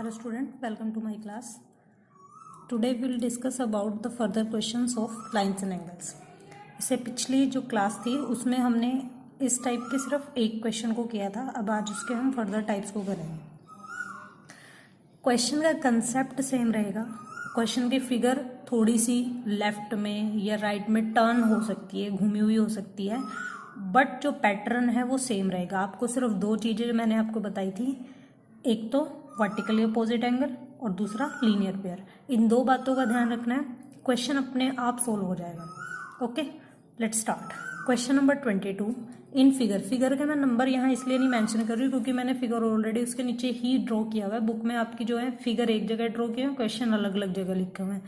Hello student, welcome to my class. Today we will discuss about the further questions of lines and angles. इससे पिछली जो class थी उसमें हमने इस टाइप के सिर्फ एक क्वेश्चन को किया था. अब आज उसके हम फर्दर टाइप्स को करेंगे. क्वेश्चन का कंसेप्ट सेम रहेगा. क्वेश्चन की फिगर थोड़ी सी लेफ्ट में या राइट में टर्न हो सकती है, घूमी हुई हो सकती है, बट जो पैटर्न है वो सेम रहेगा. आपको सिर्फ दो चीज़ें मैंने आपको बताई थी, एक तो वर्टिकली अपोजिट एंगल और दूसरा लीनियर पेयर. इन दो बातों का ध्यान रखना है, क्वेश्चन अपने आप सोल्व हो जाएगा. Okay, let's start. Question number 22 in figure का मैं नंबर यहाँ इसलिए नहीं मेंशन कर रही हूँ क्योंकि मैंने फिगर ऑलरेडी उसके नीचे ही ड्रॉ किया हुआ है. बुक में आपकी जो है फिगर एक जगह ड्रॉ किए हैं, क्वेश्चन अलग अलग जगह लिखे हुए हैं,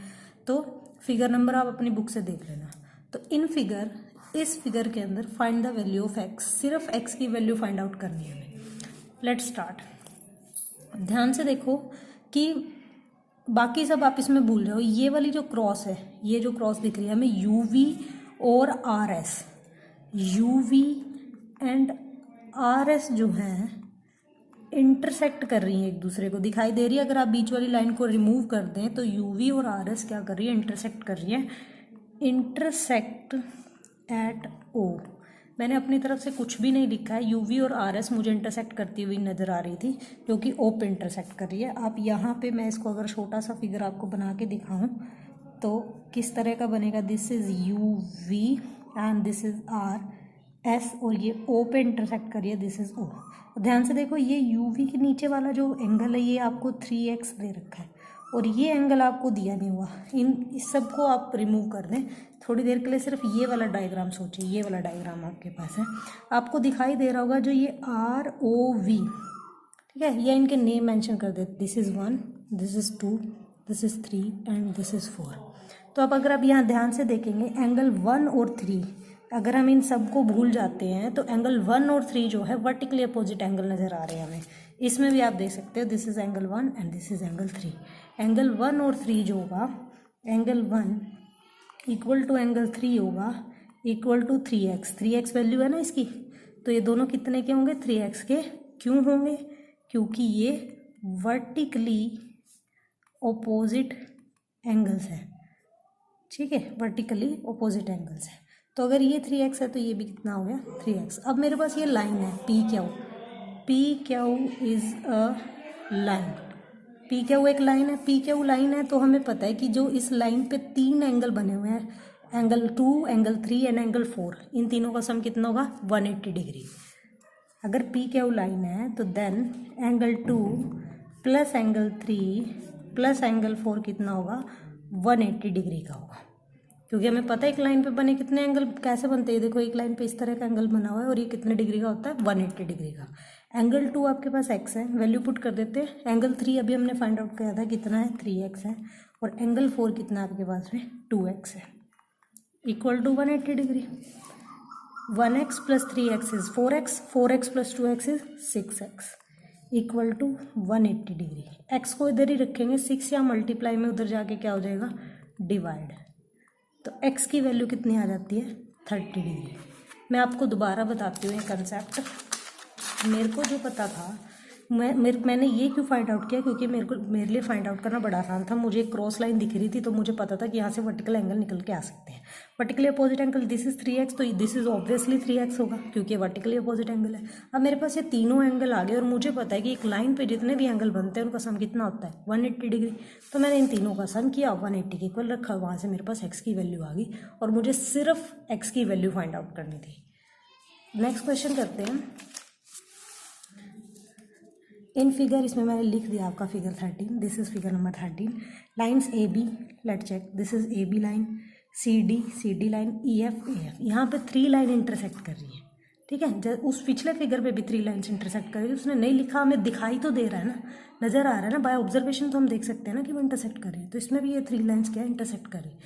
तो फिगर नंबर आप अपनी बुक से देख लेना. तो इन फिगर, इस फिगर के अंदर find the value of x, सिर्फ एक्स की वैल्यू फाइंड आउट करनी है हमें. Let's start. ध्यान से देखो कि बाकी सब आप इसमें भूल जाओ. ये वाली जो क्रॉस है, ये जो क्रॉस दिख रही है हमें, यूवी और आरएस, यूवी एंड आरएस जो है इंटरसेक्ट कर रही है, एक दूसरे को दिखाई दे रही है. अगर आप बीच वाली लाइन को रिमूव कर दें तो यूवी और आरएस क्या कर रही है, इंटरसेक्ट कर रही है. इंटरसेक्ट एट ओ. मैंने अपनी तरफ से कुछ भी नहीं लिखा है. यूवी और आरएस मुझे इंटरसेक्ट करती हुई नज़र आ रही थी जो कि ओ पे इंटरसेक्ट कर रही है. आप यहाँ पे मैं इसको अगर छोटा सा फिगर आपको बना के दिखाऊं तो किस तरह का बनेगा. This is UV and this is R S और ये ओ पे इंटरसेक्ट कर रही है, दिस इज़ ओ. ध्यान से देखो, ये यूवी के नीचे वाला जो एंगल है ये आपको 3x दे रखा है और ये एंगल आपको दिया नहीं हुआ. इस सब को आप रिमूव कर दें थोड़ी देर के लिए. सिर्फ ये वाला डायग्राम सोचिए, ये वाला डायग्राम आपके पास है, आपको दिखाई दे रहा होगा जो ये आर ओ वी, ठीक है, ये इनके नेम मेंशन कर देते. This is 1, this is 2, this is 3 and this is 4. तो अब अगर आप यहाँ ध्यान से देखेंगे एंगल 1 और 3, अगर हम इन सब को भूल जाते हैं तो एंगल 1 और 3 जो है वर्टिकली अपोजिट एंगल नज़र आ रहे हैं हमें. इसमें भी आप देख सकते हो, this is angle 1 and this is angle 3. Angle 1 और 3 जो होगा, एंगल 1 इक्वल टू एंगल 3 होगा equal to 3x. 3x value है ना इसकी, तो ये दोनों कितने के होंगे, 3x के. क्यों होंगे, क्योंकि ये वर्टिकली ओपोजिट एंगल्स है. ठीक है, वर्टिकली ओपोजिट एंगल्स है. तो अगर ये 3x है तो ये भी कितना हो गया, 3x. अब मेरे पास ये लाइन है P Q. P Q is a line. P Q एक लाइन है. पी क्यू लाइन है तो हमें पता है कि जो इस लाइन पे 3 एंगल बने हुए हैं, एंगल 2, एंगल 3 एंड एंगल 4, इन तीनों का सम कितना होगा, 180 डिग्री. अगर पी क्यू लाइन है तो then angle 2 plus angle 3 plus angle 4 कितना होगा, 180 डिग्री का होगा. क्योंकि हमें पता है एक लाइन पे बने कितने एंगल कैसे बनते हैं. देखो एक लाइन पे इस तरह का एंगल बना हुआ है और ये कितने डिग्री का होता है, 180 डिग्री का. एंगल 2 आपके पास x है, वैल्यू पुट कर देते हैं. एंगल 3 अभी हमने फाइंड आउट किया था कितना है, 3x है. और एंगल 4 कितना आपके पास में, 2x है, equal to 180 degree. 1x plus 3x is 4x, 4x plus 2x is 6x, equal to 180 degree. x को इधर ही रखेंगे, 6 या मल्टीप्लाई में उधर जाके क्या हो जाएगा, डिवाइड. तो x की वैल्यू कितनी आ जाती है, 30 डिग्री. मैं आपको दोबारा बताती हूँ ये कंसेप्ट. मेरे को जो पता था, मैंने ये क्यों फाइंड आउट किया, क्योंकि मेरे लिए फाइंड आउट करना बड़ा आसान था. मुझे क्रॉस लाइन दिख रही थी तो मुझे पता था कि यहाँ से वर्टिकल एंगल निकल के आ सकते हैं. Vertically opposite angle this is 3x, तो दिस इज़ ऑब्वियसली 3x होगा क्योंकि वर्टिकली अपोजिट एंगल है. अब मेरे पास ये तीनों एंगल आ गए और मुझे पता है कि एक लाइन पे जितने भी एंगल बनते हैं उनका सम कितना होता है, 180 डिग्री. तो मैंने इन तीनों का सम किया, 180 के इक्वल रखा. वहाँ से मेरे पास x की वैल्यू आ गई और मुझे सिर्फ x की वैल्यू फाइंड आउट करनी थी. नेक्स्ट क्वेश्चन करते हैं. इन फिगर, इसमें मैंने लिख दिया आपका figure 13. This is figure number 13. Lines A B, let check. This is A B line, C D line, E F A F. यहाँ पे 3 लाइन इंटरसेक्ट कर रही है. ठीक है, उस पिछले फिगर पे भी 3 लाइन्स इंटरसेक्ट कर रही है. उसने नहीं लिखा, हमें दिखाई तो दे रहा है ना, नज़र आ रहा है ना, बाय ऑब्जर्वेशन तो हम देख सकते हैं ना कि वो इंटरसेक्ट कर रही है. तो इसमें भी ये 3 लाइन्स क्या इंटरसेक्ट कर रही है.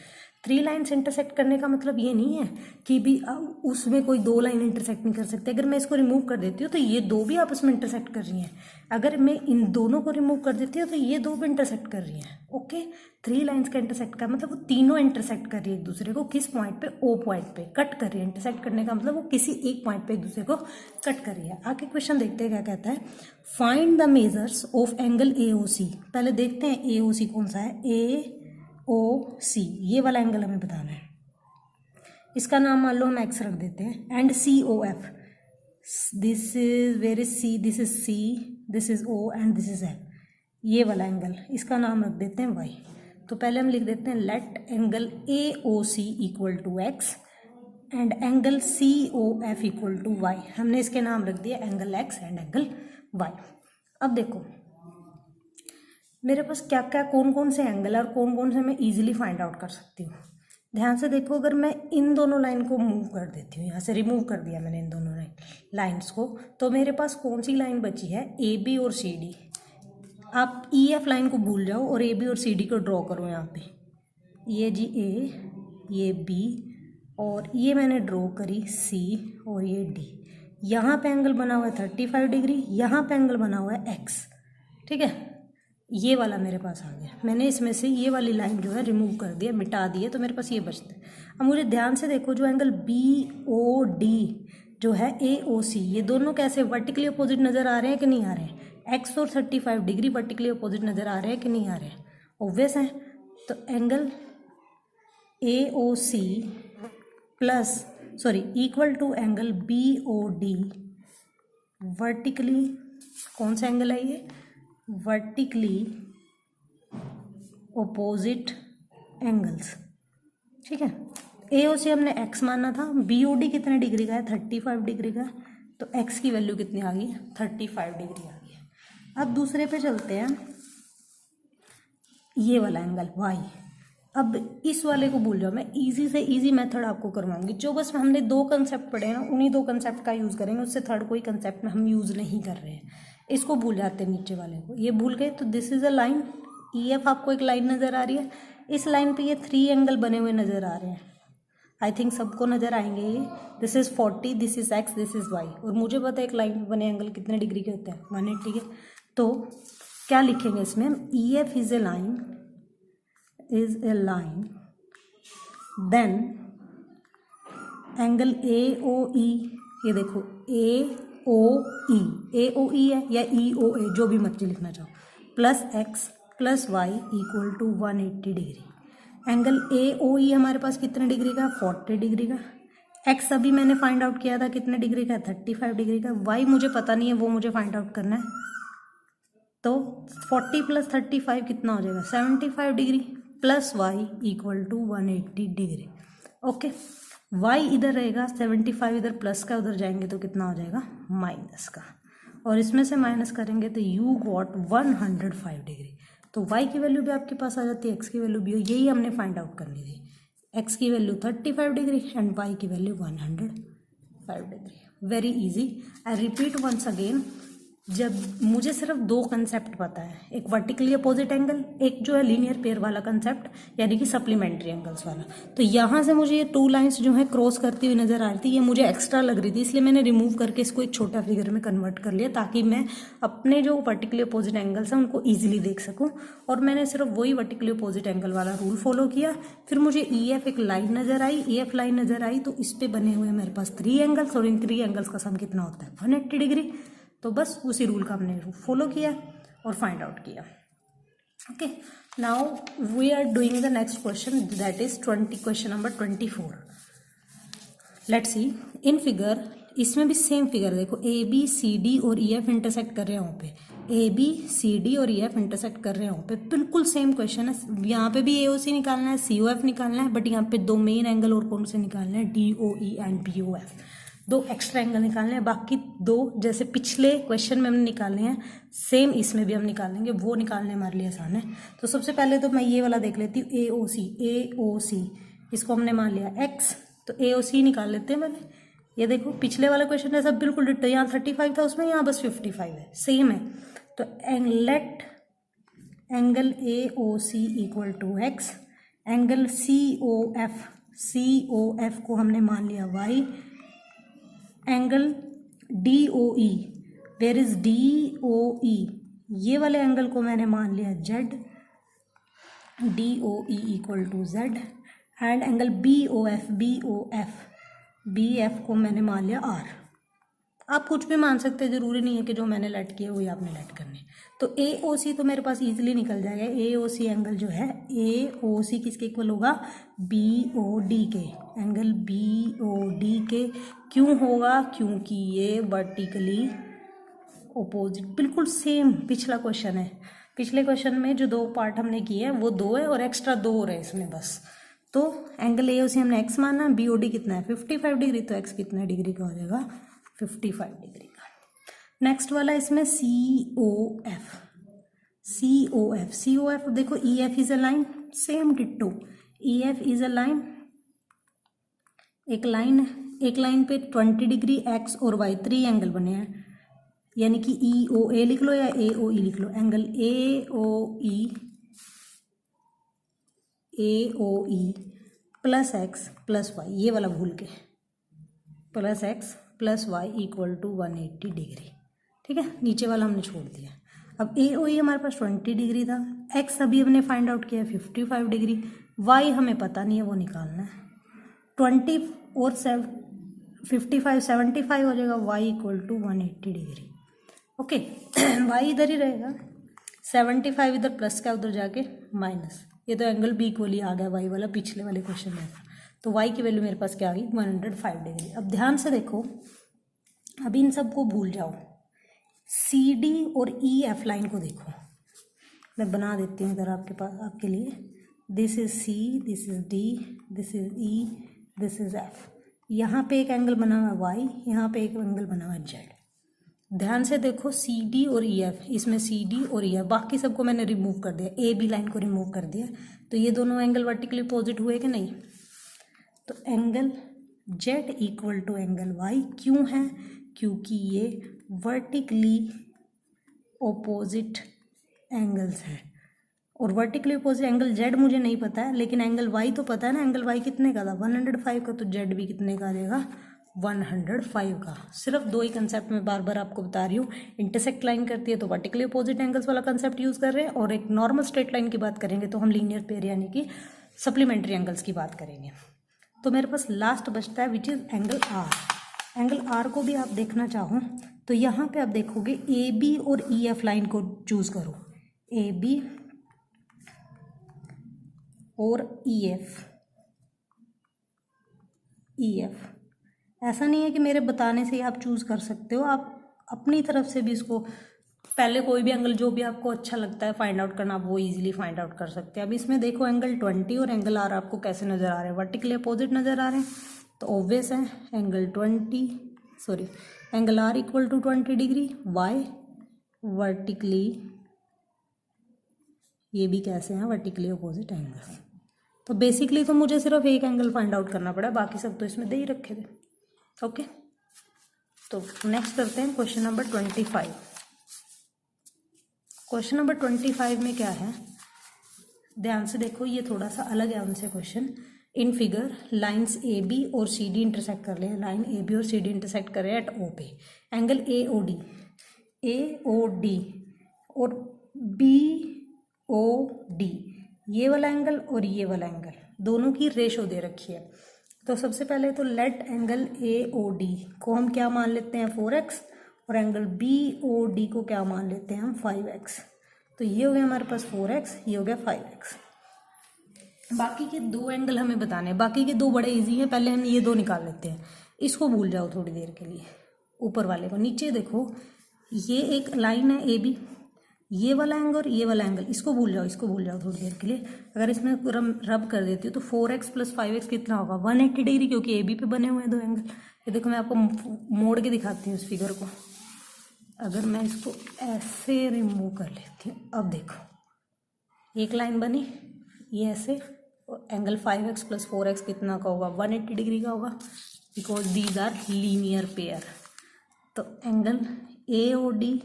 3 लाइन्स इंटरसेक्ट करने का मतलब ये नहीं है कि भी उसमें कोई 2 लाइन इंटरसेक्ट नहीं कर सकते। अगर मैं इसको रिमूव कर देती हूँ तो ये 2 भी आपस में इंटरसेक्ट कर रही हैं। अगर मैं इन दोनों को रिमूव कर देती हूँ तो ये 2 भी इंटरसेक्ट कर रही हैं। ओके, 3 लाइन्स का इंटरसेक्ट का मतलब वो तीनों इंटरसेक्ट कर रही है एक दूसरे को। किस पॉइंट पे? ओ पॉइंट पे कट कर रही है। इंटरसेक्ट करने का मतलब वो किसी एक पॉइंट पे एक दूसरे को कट कर रही है। आगे क्वेश्चन देखते हैं क्या कहता है। Find the measures of angle AOC। पहले देखते हैं AOC कौन सा है। AOC ये वाला एंगल हमें बताना है। इसका नाम मान लो हम x रख देते हैं। And COF, this is where is C, this is C, this is O and this is F। ये वाला एंगल, इसका नाम रख देते हैं y। तो पहले हम लिख देते हैं let angle AOC equal to x and angle COF equal to y। हमने इसके नाम रख दिया angle x and angle y। अब देखो मेरे पास क्या क्या कौन कौन से एंगल है और कौन कौन से मैं इजीली फाइंड आउट कर सकती हूँ। ध्यान से देखो, अगर मैं इन दोनों लाइन को मूव कर देती हूँ, यहाँ से रिमूव कर दिया मैंने इन दोनों लाइन्स को, तो मेरे पास कौन सी लाइन बची है? AB और CD। आप EF लाइन को भूल जाओ और AB और CD को ड्रॉ करो यहाँ पे। ये जी A, ये B और ये मैंने ड्रॉ करी C और ये D। यहाँ पे एंगल बना हुआ है 35 डिग्री, यहाँ पे एंगल बना हुआ है X। ठीक है, ये वाला मेरे पास आ गया। मैंने इसमें से ये वाली लाइन जो है रिमूव कर दिया, मिटा दिया, तो मेरे पास ये बचता है। अब मुझे ध्यान से देखो, जो एंगल BOD जो है AOC, ये दोनों कैसे वर्टिकली अपोजिट नज़र आ रहे हैं कि नहीं आ रहे हैं? X और 35 डिग्री वर्टिकली अपोजिट नज़र आ रहे हैं कि नहीं आ रहे हैं? ऑब्वियस है। तो angle AOC plus equal to angle BOD vertically, कौन सा एंगल है ये? Vertically opposite angles. ठीक है, AOC हमने x माना था, BOD कितने डिग्री का है? 35 डिग्री का। तो x की वैल्यू कितनी आ गई? 35 डिग्री आ गई है। अब दूसरे पे चलते हैं, ये वाला एंगल y। अब इस वाले को भूल जाओ, मैं इजी से इजी मेथड आपको करवाऊंगी। जो बस हमने 2 कंसेप्ट पढ़े हैं ना, उन्हीं 2 कंसेप्ट का यूज़ करेंगे, उससे थर्ड कोई कंसेप्ट हम यूज़ नहीं कर रहे हैं। इसको भूल जाते हैं, नीचे वाले को ये भूल गए। तो this is a line EF, आपको एक लाइन नज़र आ रही है। इस लाइन पे ये 3 एंगल बने हुए नज़र आ रहे हैं। आई थिंक सबको नज़र आएंगे ये। This is 40, this is X, this is Y। और मुझे पता है एक लाइन पे बने एंगल कितने डिग्री के होते हैं? 180 के। तो क्या लिखेंगे इसमें? EF is a line, then angle AOE, ये देखो AOE है या EOA, जो भी मर्जी लिखना चाहो, plus X plus Y equal to 180 degree. Angle AOE हमारे पास कितने डिग्री का? 40 डिग्री का। X अभी मैंने फाइंड आउट किया था कितने डिग्री का? 35 डिग्री का। Y मुझे पता नहीं है, वो मुझे फाइंड आउट करना है। तो 40 प्लस 35 कितना हो जाएगा? 75 degree, plus Y equal to 180 degree. Okay, y इधर रहेगा, 75 इधर प्लस का, उधर जाएंगे तो कितना हो जाएगा? माइनस का। और इसमें से माइनस करेंगे तो यू गॉट 105 डिग्री। तो y की वैल्यू भी आपके पास आ जाती है, x की वैल्यू भी हो। यही हमने फाइंड आउट करनी थी। x की वैल्यू 35 डिग्री एंड y की value 105 degree. Very easy. I repeat once again, जब मुझे सिर्फ 2 कंसेप्ट पता है, एक वर्टिकली अपोजिट एंगल, एक जो है लीनियर पेयर वाला कंसेप्ट, यानी कि सप्लीमेंट्री एंगल्स वाला। तो यहाँ से मुझे ये 2 लाइंस जो है क्रॉस करती हुई नजर आ रही थी, ये मुझे एक्स्ट्रा लग रही थी, इसलिए मैंने रिमूव करके इसको एक छोटा फिगर में कन्वर्ट कर लिया, ताकि मैं अपने जो वर्टिकली अपोजिट एंगल्स हैं उनको ईजिली देख सकूँ। और मैंने सिर्फ वही वर्टिकली अपोजिट एंगल वाला रूल फॉलो किया। फिर मुझे EF एक लाइन नजर आई, EF लाइन नजर आई, तो इस पर बने हुए मेरे पास 3 एंगल्स, और इन 3 एंगल्स का सम कितना होता है? 180 डिग्री। तो बस उसी रूल का हमने फॉलो किया और फाइंड आउट किया। Okay, now we are doing the next question, that is question number 24। Let's see in figure, इसमें भी सेम फिगर देखो, ABCD और EF इंटरसेक्ट कर रहे हैं वहाँ पे। ABCD और EF इंटरसेक्ट कर रहे हैं वहाँ पे, बिल्कुल सेम क्वेश्चन है। यहाँ पे भी AOC निकालना है, COF निकालना है, बट यहाँ पे 2 मेन एंगल और कौन से निकालना है? DOE and BOF। 2 extra angle निकालने हैं, बाकी 2 जैसे पिछले क्वेश्चन में हमने निकाले हैं, सेम इसमें भी हम निकालेंगे। वो निकालने हमारे लिए आसान है। तो सबसे पहले तो मैं ये वाला देख लेती हूँ, AOC, इसको हमने मान लिया X, तो AOC निकाल लेते हैं मैंने। ये देखो पिछले वाला क्वेश्चन है सब बिल्कुल डिट्टो, यहाँ 35 था उसमें, यहाँ बस 55 है, सेम है। तो let angle AOC equal to X angle COF को हमने मान लिया y, angle DOE, where is DOE, ये वाले एंगल को मैंने मान लिया Z, DOE equal to Z, and angle BF को मैंने मान लिया R। आप कुछ भी मान सकते हैं, जरूरी नहीं है कि जो मैंने लेट किया वही आपने लेट करने। तो AOC तो मेरे पास इजीली निकल जाएगा। AOC एंगल जो है, AOC किसके इक्वल होगा, BOD के, एंगल BOD के। क्यों होगा, क्योंकि ये वर्टिकली ओपोजिट, बिल्कुल सेम पिछला क्वेश्चन है। पिछले क्वेश्चन में जो दो पार्ट हमने किए हैं वो 2 है और एक्स्ट्रा 2 हो रहे हैं इसमें बस। तो एंगल AOC हमने x माना, BOD कितना है 55 डिग्री, तो x कितने डिग्री का हो जाएगा 55 डिग्री का। नेक्स्ट वाला इसमें COF देखो, EF is a line, same ditto, EF is a line, एक लाइन पे 20 डिग्री x और y 3 एंगल बने हैं, यानी कि EOA लिख लो या AOE लिख लो। Angle AOE plus x plus y, ये वाला भूल के, plus x plus y equal to 180 degree. ठीक है, नीचे वाला हमने छोड़ दिया। अब AOE हमारे पास 20 डिग्री था, x अभी हमने फाइंड आउट किया 55 डिग्री, y हमें पता नहीं है, वो निकालना है। 20 और 55 75 हो जाएगा, y equal to 180 degree. Okay, y इधर ही रहेगा, 75 इधर प्लस का उधर जाके माइनस, ये तो एंगल B इक्वल ही आ गया y वाला, पिछले वाले क्वेश्चन में था। तो y की वैल्यू मेरे पास क्या आ गई 105 डिग्री। अब ध्यान से देखो, अभी इन सबको भूल जाओ, CD और EF लाइन को देखो, मैं बना देती हूँ इधर आपके पास, आपके लिए। This is C, this is D, this is E, this is F। यहाँ पे एक एंगल बना हुआ है y, यहाँ पे एक एंगल बना हुआ है Z। ध्यान से देखो, CD और EF, इसमें CD और EF, बाकी सबको मैंने रिमूव कर दिया, AB लाइन को रिमूव कर दिया, तो ये दोनों एंगल वर्टिकली अपोजिट हुए कि नहीं। तो angle Z equal to angle Y क्यों है, क्योंकि ये वर्टिकली ओपोजिट एंगल्स हैं। और वर्टिकली अपोजिट एंगल Z मुझे नहीं पता है, लेकिन एंगल Y तो पता है ना, एंगल Y कितने का था 105 का, तो Z भी कितने का आ जाएगा 105 का। सिर्फ 2 ही कंसेप्ट में बार बार आपको बता रही हूँ, इंटरसेक्ट लाइन करती है तो वर्टिकली अपोजिट एंगल्स वाला कंसेप्ट यूज कर रहे हैं, और एक नॉर्मल स्ट्रेट लाइन की बात करेंगे तो हम लीनियर पेयर यानी कि सप्लीमेंट्री एंगल्स की बात करेंगे। तो मेरे पास लास्ट बचता है which is angle R। Angle R को भी आप देखना चाहो तो यहाँ पे आप देखोगे AB और EF लाइन को चूज करो, AB और EF। ऐसा नहीं है कि मेरे बताने से ही आप चूज कर सकते हो, आप अपनी तरफ से भी इसको, पहले कोई भी एंगल जो भी आपको अच्छा लगता है फाइंड आउट करना, आप वो इजीली फाइंड आउट कर सकते हैं। अब इसमें देखो एंगल 20 और एंगल R आपको कैसे नज़र आ रहे हैं, वर्टिकली अपोजिट नज़र आ रहे हैं, तो ऑब्वियस है angle R equal to 20 degree, Y vertically, ये भी कैसे हैं वर्टिकली अपोजिट एंगल्स। तो बेसिकली तो मुझे सिर्फ एक एंगल फाइंड आउट करना पड़ा, बाकी सब तो इसमें दे ही रखे थे। ओके, तो नेक्स्ट करते हैं क्वेश्चन नंबर 25। क्वेश्चन नंबर 25 में क्या है, ध्यान से देखो, ये थोड़ा सा अलग है उनसे question. In figure lines AB और CD इंटरसेक्ट कर रहे हैं, लाइन AB और CD इंटरसेक्ट कर रहे हैं एट O पे। एंगल AOD और BOD, ये वाला एंगल और ये वाला एंगल, दोनों की रेशो दे रखी है। तो सबसे पहले तो लेट एंगल AOD को हम क्या मान लेते हैं 4x, और एंगल BOD को क्या मान लेते हैं हम 5x। तो ये हो गया हमारे पास 4x, ये हो गया 5x। बाकी के 2 एंगल हमें बताने हैं, बाकी के 2 बड़े इजी हैं, पहले हम ये 2 निकाल लेते हैं। इसको भूल जाओ थोड़ी देर के लिए, ऊपर वाले को। नीचे देखो, ये एक लाइन है AB, ये वाला एंगल और ये वाला एंगल, इसको भूल जाओ थोड़ी देर के लिए। अगर इसमें रब कर देती हूँ तो 4x प्लस 5x कितना होगा 180 डिग्री, क्योंकि AB पे बने हुए हैं 2 एंगल। ये देखो, मैं आपको मोड़ के दिखाती हूँ इस फिगर को। अगर मैं इसको ऐसे रिमूव कर लेती हूँ, अब देखो एक लाइन बनी, ये ऐसे, एंगल 5x प्लस 4x कितना का होगा 180 डिग्री का होगा, because these are linear pair. तो angle AOD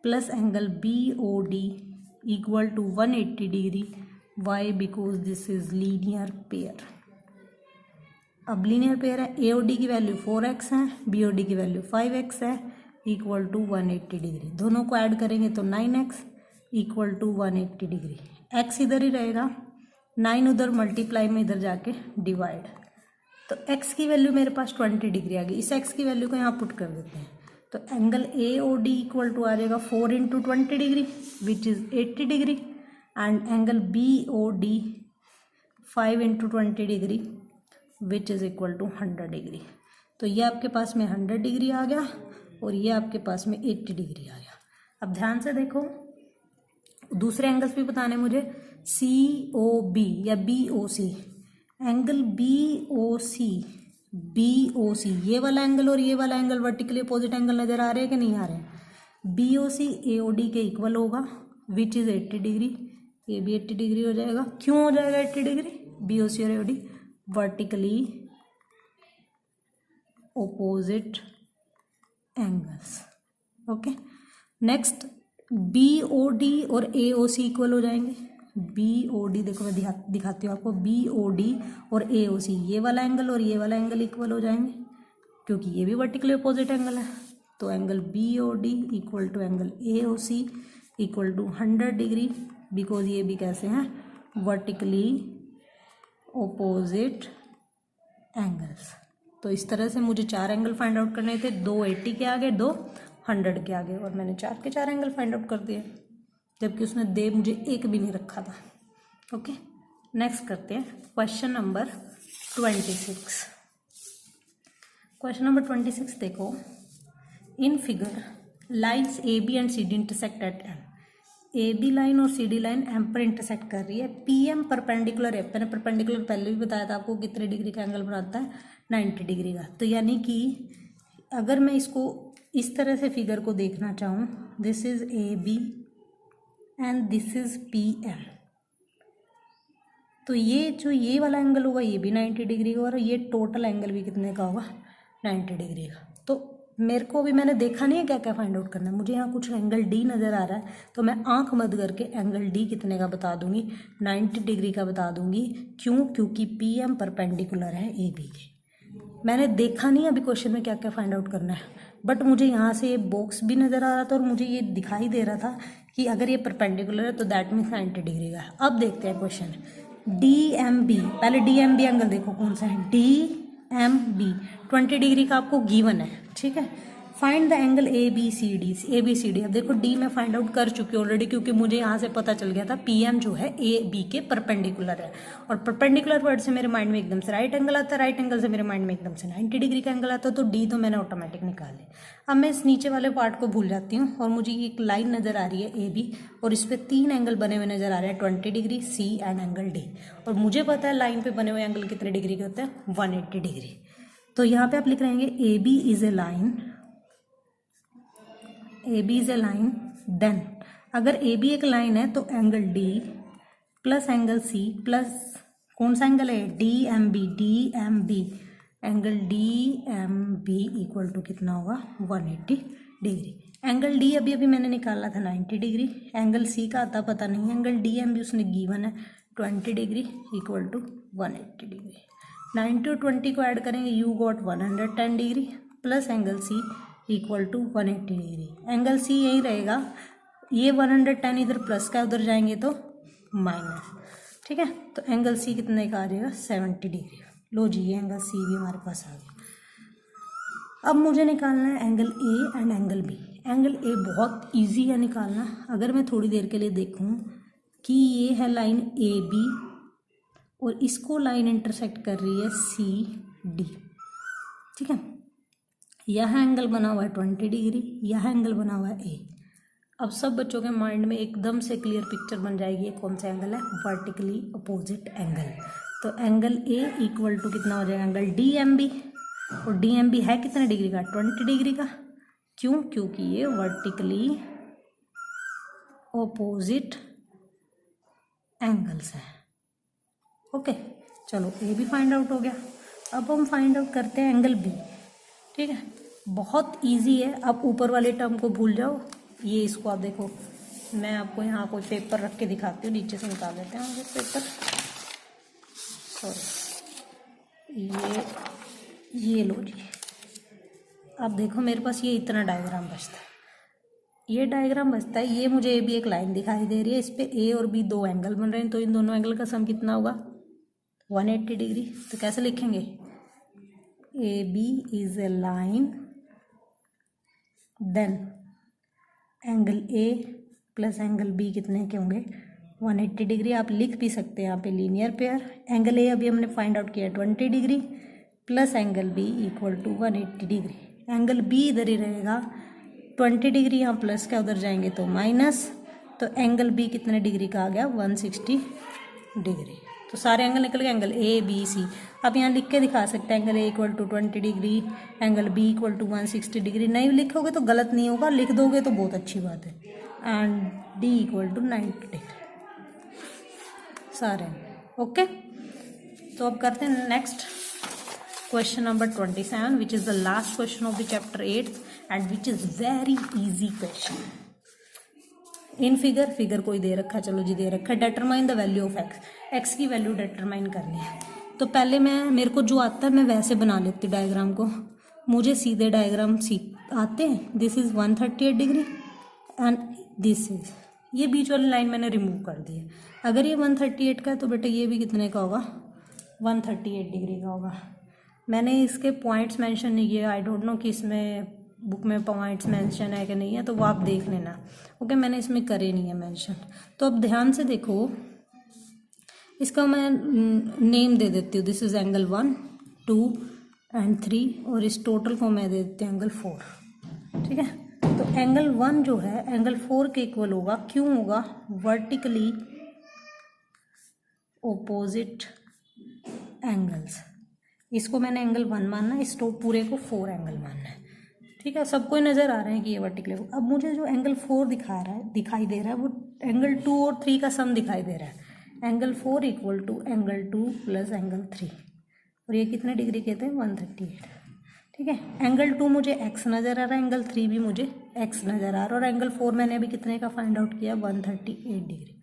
plus angle BOD equal to 180 degree why? Because this is linear pair. अब लीनियर पेयर है, ए और डी की वैल्यू 4x है, बी और डी की वैल्यू 5x है, इक्वल टू 180 डिग्री। दोनों को ऐड करेंगे तो 9x equal to 180 degree. x इधर ही रहेगा, 9 उधर मल्टीप्लाई में इधर जाके डिवाइड, तो x की वैल्यू मेरे पास 20 डिग्री आ गई। इस x की वैल्यू को यहाँ पुट कर देते हैं, तो angle A O D equal to आ जाएगा 4 into 20 degree which is 80 degree, and angle B O D 5 into 20 degree which is equal to 100 degree. तो ये आपके पास में 100 डिग्री आ गया और ये आपके पास में 80 डिग्री आ गया। अब ध्यान से देखो, दूसरे एंगल्स भी बताने मुझे, सी ओ बी या बी ओ सी, एंगल बी ओ सी, ये वाला एंगल और ये वाला एंगल वर्टिकली अपोजिट एंगल नजर आ रहे हैं कि नहीं आ रहे हैं? बी ओ सी ए ओ डी के इक्वल होगा विच इज़ 80 डिग्री, ये भी 80 डिग्री हो जाएगा। क्यों हो जाएगा 80 डिग्री? बी ओ सी और A O D vertically opposite angles। Okay, next B O D और ए ओ सी इक्वल हो जाएंगे। बी ओ डी देखो मैं दिखाती हूँ आपको, बी ओ डी और ए ओ सी, ये वाला एंगल और ये वाला एंगल इक्वल हो जाएंगे क्योंकि ये भी वर्टिकली अपोजिट एंगल है। तो angle B O D equal to angle A O C equal to 100 degree, because ये भी कैसे हैं? Vertically opposite angles. तो इस तरह से मुझे 4 एंगल फाइंड आउट करने थे, 2 80 के आगे, 2 100 के आगे, और मैंने 4 के 4 एंगल फाइंड आउट कर दिए, जबकि उसने दे मुझे एक भी नहीं रखा था। ओके, नेक्स्ट करते हैं क्वेश्चन नंबर 26। क्वेश्चन नंबर 26 देखो, in figure lines A B and C D intersect at M. A B line और सी डी लाइन एम पर इंटरसेक्ट कर रही है, पी एम परपेंडिकुलर है। मैंने परपेंडिकुलर पहले भी बताया था आपको कितने डिग्री का एंगल बनाता है, 90 डिग्री का। तो यानी कि अगर मैं इसको इस तरह से फिगर को देखना चाहूँ, this is A B and this is P M, तो ये जो ये वाला एंगल होगा ये भी 90 डिग्री का और ये टोटल एंगल भी कितने का होगा? 90 डिग्री का। तो मेरे को भी मैंने देखा नहीं है क्या क्या फाइंड आउट करना है, मुझे यहाँ कुछ एंगल डी नज़र आ रहा है, तो मैं आंख बंद करके एंगल डी कितने का बता दूंगी, 90 डिग्री का बता दूंगी। क्यों? क्योंकि पी एम परपेंडिकुलर है ए बी के। मैंने देखा नहीं अभी क्वेश्चन में क्या क्या फाइंड आउट करना है, बट मुझे यहाँ से ये बॉक्स भी नज़र आ रहा था और मुझे ये दिखाई दे रहा था कि अगर ये परपेंडिकुलर है तो दैट मीन्स 90 डिग्री का है। अब देखते हैं क्वेश्चन, डी एम बी, पहले डी एम बी एंगल देखो कौन सा है, डी एम बी 20 डिग्री का आपको गिवन है, ठीक है। Find the angle A B C D. अब देखो डी में फाइंड आउट कर चुकी ऑलरेडी, क्योंकि मुझे यहाँ से पता चल गया था पी एम जो है ए बी के परपेंडिकुलर है, और परपेंडिकुलर वर्ड से मेरे माइंड में एकदम से राइट एंगल आता है, राइट एंगल से मेरे माइंड में एकदम से 90 डिग्री का एंगल आता है, तो डी तो मैंने ऑटोमेटिक निकाल लिया। अब मैं इस नीचे वाले पार्ट को भूल जाती हूँ और मुझे एक लाइन नज़र आ रही है ए बी, और इस पर 3 एंगल बने हुए नज़र आ रहे हैं, 20 degree, C and angle D, और मुझे पता है लाइन पे बने हुए एंगल कितने डिग्री के होते हैं, 180 डिग्री। तो यहाँ पे आप लिख रहेंगे A B is a line, A B is a line, then अगर ए बी एक लाइन है तो angle D plus angle C plus कौन सा एंगल है, D M B, angle D M B equal to कितना होगा, 180 डिग्री। एंगल डी अभी अभी मैंने निकाला था 90 डिग्री, एंगल सी का आता पता नहीं, एंगल डी एम बी उसने गिवन है 20 डिग्री इक्वल टू 180 डिग्री। 90 और 20 को ऐड करेंगे, you got 110 degree plus angle C equal to 180 degree. Angle C यही रहेगा, ये 110 इधर प्लस का उधर जाएंगे तो माइनस, ठीक है। तो एंगल सी कितने का आ जाएगा, 70 डिग्री। लो जी, ये एंगल सी भी हमारे पास आ गया। अब मुझे निकालना है angle A and angle B. Angle A बहुत इजी है निकालना। अगर मैं थोड़ी देर के लिए देखूं कि ये है लाइन ए बी और इसको लाइन इंटरसेक्ट कर रही है सी डी, ठीक है। यह एंगल बना हुआ है 20 डिग्री, यह एंगल बना हुआ है ए। अब सब बच्चों के माइंड में एकदम से क्लियर पिक्चर बन जाएगी, कौन सा एंगल है, वर्टिकली अपोजिट एंगल। तो एंगल ए इक्वल टू कितना हो जाएगा, एंगल डी एम बी, और डी एम बी है कितने डिग्री का, 20 डिग्री का। क्यों? क्योंकि ये वर्टिकली अपोजिट एंगल्स है। ओके, चलो ए भी फाइंड आउट हो गया। अब हम फाइंड आउट करते हैं एंगल बी, ठीक है। बहुत इजी है, आप ऊपर वाले टर्म को भूल जाओ, ये इसको आप देखो मैं आपको यहाँ कोई पेपर रख के दिखाती हूँ, नीचे से निकाल लेते हैं पेपर। सॉरी, ये लो जी। अब देखो मेरे पास ये इतना डायग्राम बचता है, ये डायग्राम बचता है। ये मुझे भी एक लाइन दिखाई दे रही है, इस पे ए और बी दो एंगल बन रहे हैं, तो इन दोनों एंगल का सम कितना होगा 180 डिग्री। तो कैसे लिखेंगे, A B is a line, then angle A plus angle B कितने के होंगे 180 डिग्री। आप लिख भी सकते हैं यहाँ पे लीनियर पेयर। एंगल ए अभी हमने फाइंड आउट किया 20 degree plus angle B equal to 180 degree. Angle B इधर ही रहेगा, 20 डिग्री यहाँ प्लस का उधर जाएंगे तो माइनस, तो एंगल बी कितने डिग्री का आ गया 160 डिग्री। तो सारे एंगल निकल गए, एंगल ए बी सी। आप यहाँ लिख के दिखा सकते हैं angle A equal to 20 degree, angle B equal to 160 degree. नहीं लिखोगे तो गलत नहीं होगा, लिख दोगे तो बहुत अच्छी बात है। And D equal to 90 degree सारे। ओके, तो अब करते हैं next question number 27, which is the last question of the chapter 8 and which is very easy question. In figure कोई दे रखा, चलो जी दे रखा है, determine the value of X की वैल्यू डिटरमाइन करनी है। तो पहले मेरे को जो आता है मैं वैसे बना लेती हूँ डायग्राम को। मुझे सीधे डायग्राम आते हैं। This is 138 degree and this is, ये बीच वाली लाइन मैंने रिमूव कर दी है। अगर ये 138 का है तो बेटा ये भी कितने का होगा 138 डिग्री का होगा। मैंने इसके पॉइंट्स मेंशन नहीं किए, आई डोंट नो कि इसमें बुक में पॉइंट्स मेंशन है कि नहीं है, तो वो आप देख लेना। ओके, मैंने इसमें करे नहीं है मेंशन। तो अब ध्यान से देखो, इसका मैं नेम दे देती हूँ। दिस इज एंगल 1, 2 एंड 3 और इस टोटल को मैं दे देती हूँ एंगल 4। ठीक है, तो एंगल 1 जो है एंगल 4 के इक्वल होगा। क्यों होगा, वर्टिकली ओपोजिट एंगल्स। इसको मैंने एंगल 1 मानना है, इस पूरे को 4 एंगल मानना है। ठीक है, सबको नज़र आ रहे हैं कि ये वर्टिकल। अब मुझे जो एंगल 4 दिखाई दे रहा है वो एंगल 2 और 3 का सम दिखाई दे रहा है। Angle 4 equal to angle 2 plus angle 3, और ये कितने डिग्री कहते हैं 138। ठीक है, एंगल 2 मुझे एक्स नज़र आ रहा है, एंगल 3 भी मुझे एक्स नज़र आ रहा है, और एंगल 4 मैंने अभी कितने का फाइंड आउट किया 138 डिग्री।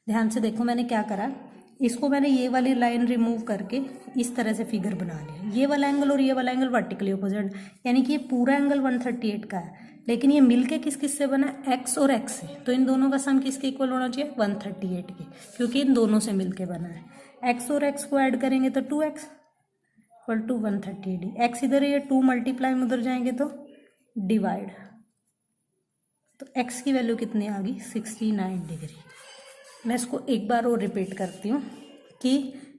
ध्यान से देखो मैंने क्या करा, इसको मैंने ये वाली लाइन रिमूव करके इस तरह से फिगर बना लिया। ये वाला एंगल और ये वाला एंगल वर्टिकली अपोजिट, यानी कि ये पूरा एंगल 138 का है, लेकिन ये मिलके किस से बना, एक्स और एक्स से। तो इन दोनों का सम किसके इक्वल होना चाहिए 138 के, क्योंकि इन दोनों से मिलके बना है। एक्स और एक्स को ऐड करेंगे तो 2x इक्वल टू 138। एक्स इधर है, 2 मल्टीप्लाई में उधर जाएंगे तो डिवाइड, तो एक्स की वैल्यू कितनी आ गई 69 डिग्री। मैं इसको एक बार और रिपीट करती हूँ कि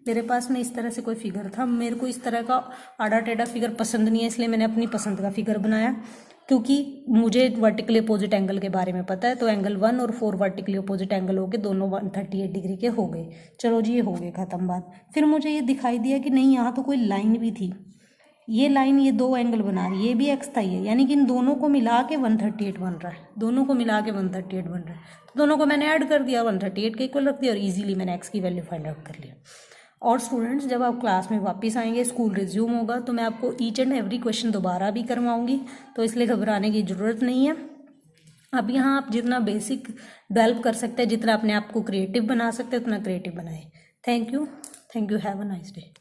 मेरे पास में इस तरह से कोई फिगर था, मेरे को इस तरह का आड़ा टेढ़ा फिगर पसंद नहीं है, इसलिए मैंने अपनी पसंद का फिगर बनाया। क्योंकि मुझे वर्टिकली अपोजिट एंगल के बारे में पता है, तो एंगल 1 और 4 वर्टिकली अपोजिट एंगल हो गए, दोनों 138 डिग्री के हो गए। चलो जी, ये हो गए ख़त्म बात। फिर मुझे ये दिखाई दिया कि नहीं, यहाँ तो कोई लाइन भी थी, ये लाइन ये 2 एंगल बना रही है, ये भी एक्स था ये, यानी कि इन दोनों को मिला के 138 बन रहा है, दोनों को मिला के 138 बन रहा है। तो दोनों को मैंने ऐड कर दिया, 138 के इक्वल रख दिया, और इजीली मैंने एक्स की वैल्यू फाइंड आउट कर लिया। और स्टूडेंट्स, जब आप क्लास में वापस आएंगे, स्कूल रिज्यूम होगा, तो मैं आपको ईच एंड एवरी क्वेश्चन दोबारा भी करवाऊंगी, तो इसलिए घबराने की ज़रूरत नहीं है। अब यहाँ आप जितना बेसिक डेवलप कर सकते हैं, जितना अपने आप को क्रिएटिव बना सकते हैं, उतना क्रिएटिव बनाएं। Thank you, have a nice day.